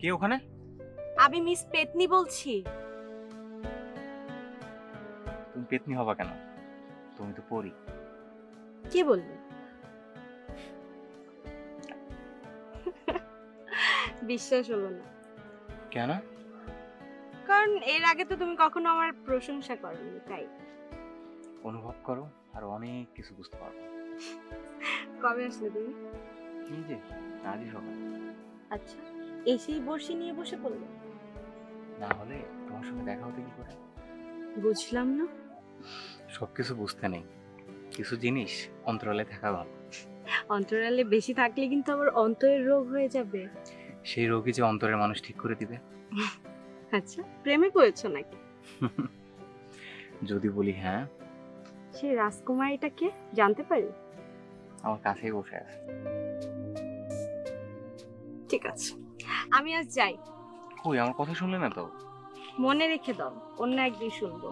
কে ওখানে? আমি মিস পেতনি বলছি। তুমি পেতনি হবা কেন? তুমি তো পড়ি। কে বলল? বিশ্বাস হলো না, কেন? কারণ এর আগে তো তুমি কখনো আমার প্রশংসা করোনি, তাই। অনুভব করো আর অনেক কিছু বুঝতে পারবো। কবে আসলে তুমি? এই যে আজই সকালে। আচ্ছা, এসেই বড়শি নিয়ে বসে পড়লে? না হলে তোমার সঙ্গে দেখা হতে কি করে? বুঝলাম না। সবকিছু বুঝতে নেই, কিছু জিনিস অন্তরালে থাকা ভালো। অন্তরালে বেশি থাকলে কিন্তু আবার অন্তরের রোগ হয়ে যাবে। সেই রোগী যে অন্তরের মানুষ ঠিক করে দিবে। আচ্ছা, প্রেমে পড়েছো নাকি? যদি বলি হ্যাঁ, সেই রাজকুমারীটাকে জানতে পারি? আমার কাছেই বসে আছে। ঠিক আছে, আমি আজ যাই। কই, আমার কথা শুনলে না তো? মনে রেখে দাও, অন্য একদিন শুনবো।